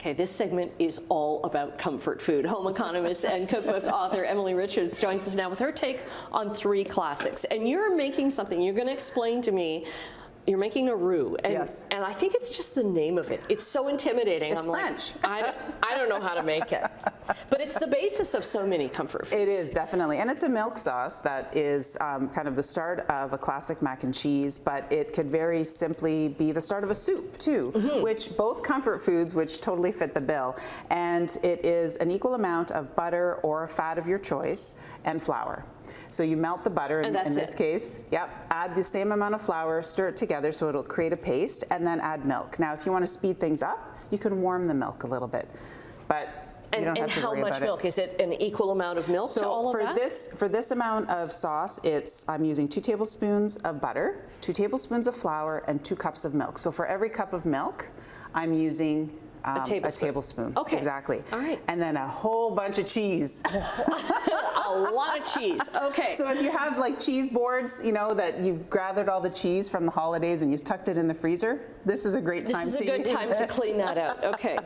Okay, this segment is all about comfort food. Home economist and cookbook author Emily Richards joins us now with her take on 3 classics. And you're making something, you're going to explain to me. You're making a roux, and, yes. And I think it's just the name of it. It's so intimidating. It's I'm French. like, I don't know how to make it. But it's the basis of so many comfort foods. It is, definitely. And it's a milk sauce that is kind of the start of a classic mac and cheese, but it could very simply be the start of a soup, too, which both comfort foods, which totally fit the bill. And it is an equal amount of butter or fat of your choice and flour. So you melt the butter in this case, add the same amount of flour, stir it together so it'll create a paste, and then add milk. Now, if you want to speed things up, you can warm the milk a little bit, but you don't have to worry about it. And how much milk? Is it an equal amount of milk to all of that? For this amount of sauce, I'm using 2 tablespoons of butter, 2 tablespoons of flour, and 2 cups of milk. So for every cup of milk, I'm using a tablespoon. Okay. Exactly. All right. And then a whole bunch of cheese. A lot of cheese. Okay. So if you have like cheese boards, you know, that you've gathered all the cheese from the holidays and you've tucked it in the freezer, this is a great time to use it. This is a good time to clean that out. Okay.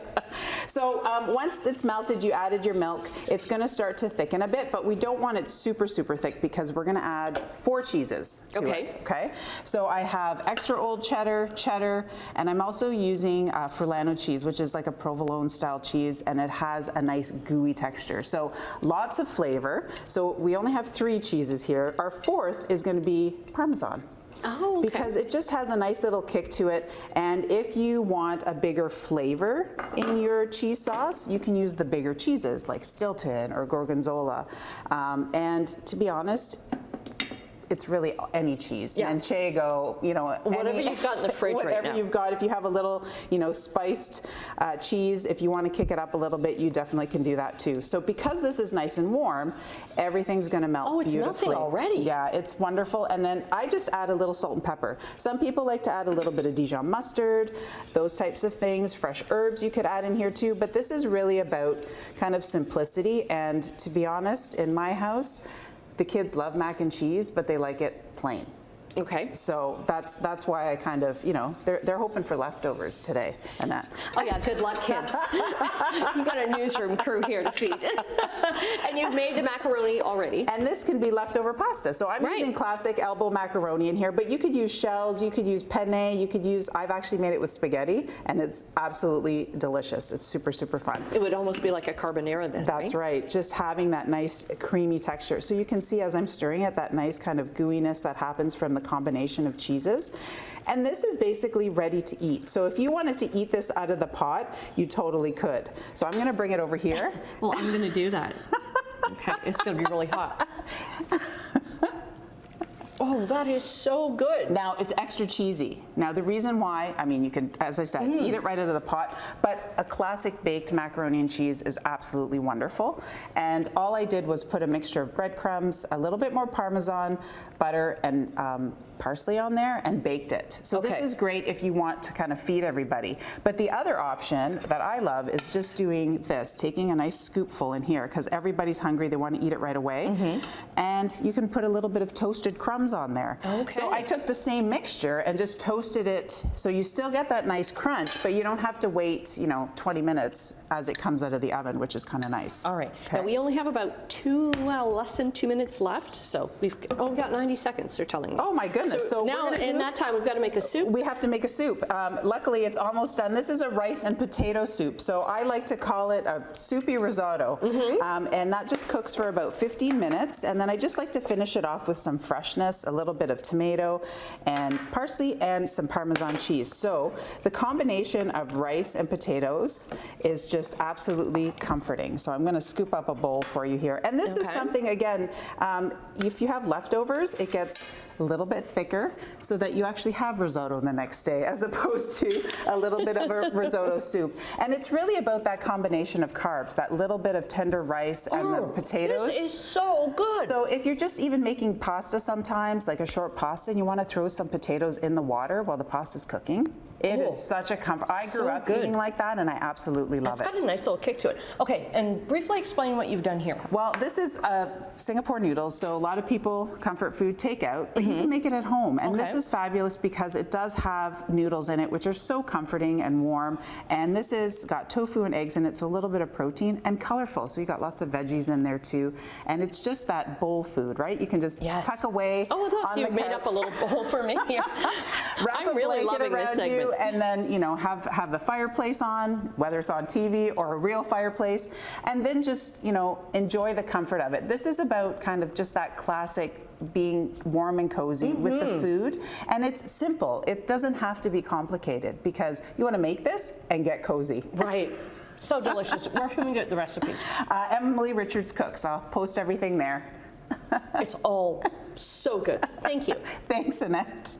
So once it's melted, you added your milk, it's going to start to thicken a bit, but we don't want it super, super thick because we're going to add 4 cheeses to it. Okay. So I have extra old cheddar, and I'm also using Furlano cheese, which is like a provolone style cheese, and it has a nice gooey texture. So lots of flavor. So we only have 3 cheeses here. Our 4th is going to be Parmesan. Oh, okay. Because it just has a nice little kick to it, and if you want a bigger flavor in your cheese sauce, you can use the bigger cheeses like Stilton or Gorgonzola. And to be honest, it's really any cheese, Manchego, you know, whatever you've got in the fridge right now. Whatever you've got. If you have a little, you know, spiced cheese, if you want to kick it up a little bit, you definitely can do that too. So because this is nice and warm, everything's going to melt beautifully. Oh, it's melting already. Yeah, it's wonderful. And then I just add a little salt and pepper. Some people like to add a little bit of Dijon mustard, those types of things. Fresh herbs you could add in here too. But this is really about kind of simplicity. And to be honest, in my house, the kids love mac and cheese, but they like it plain. Okay. So that's why I kind of, you know, they're hoping for leftovers today and that. Oh yeah, good luck, kids. You've got a newsroom crew here to feed. And you've made the macaroni already. And this can be leftover pasta. So I'm using classic elbow macaroni in here, but you could use shells, you could use penne, you could use, I've actually made it with spaghetti, and it's absolutely delicious. It's super, super fun. It would almost be like a carbonara then, That's right. Just having that nice creamy texture. So you can see as I'm stirring it, that nice kind of gooiness that happens from the combination of cheeses. And this is basically ready to eat. So if you wanted to eat this out of the pot, you totally could. So I'm going to bring it over here. Well, I'm going to do that. Okay, it's going to be really hot. Oh, that is so good. Now, it's extra cheesy. Now, the reason why, I mean, you can, as I said, eat it right out of the pot, but a classic baked macaroni and cheese is absolutely wonderful. And all I did was put a mixture of breadcrumbs, a little bit more Parmesan, butter, and parsley on there, and baked it. So this is great if you want to kind of feed everybody. But the other option that I love is just doing this, taking a nice scoopful in here, because everybody's hungry, they want to eat it right away. And you can put a little bit of toasted crumbs on there. So I took the same mixture and just toasted it, so you still get that nice crunch, but you don't have to wait, you know, 20 minutes as it comes out of the oven, which is kind of nice. All right. Now we only have about less than 2 minutes left, so we've got 90 seconds, they're telling me. Oh my goodness. So now in that time we've got to make a soup? We have to make a soup. Luckily it's almost done. This is a rice and potato soup, so I like to call it a soupy risotto. And that just cooks for about 15 minutes, and then I just like to finish it off with some freshness, a little bit of tomato and parsley and some Parmesan cheese. So the combination of rice and potatoes is just absolutely comforting. So I'm going to scoop up a bowl for you here. And this is something, again, if you have leftovers, it gets a little bit thicker so that you actually have risotto the next day as opposed to a little bit of a risotto soup. And it's really about that combination of carbs, that little bit of tender rice and the potatoes. This is so good. So if you're just even making pasta sometimes, like a short pasta, and you want to throw some potatoes in the water while the pasta's cooking, It Oh, is such a comfort. I grew so up good. eating like that, and I absolutely love It's it. got a nice little kick to it. Okay, and briefly explain what you've done here. Well, this is Singapore noodles, so a lot of people comfort food takeout, but you can make it at home. And this Okay. is fabulous because it does have noodles in it, which are so comforting and warm. And this is got tofu and eggs in it, so a little bit of protein and colorful. So you got lots of veggies in there too. And it's just that bowl food, right? You can just Yes. tuck away. Oh, look, on you've the made up a couch. little bowl for me here. Wrap I'm a really blanket loving this around segment. you, and then have the fireplace on, whether it's on TV or a real fireplace, and then just enjoy the comfort of it. This is about kind of just that classic being warm and cozy with the food, and it's simple. It doesn't have to be complicated because you want to make this and get cozy. Right. So delicious. Where can we get the recipes? Emily Richards Cooks. I'll post everything there. It's all so good. Thank you. Thanks, Annette.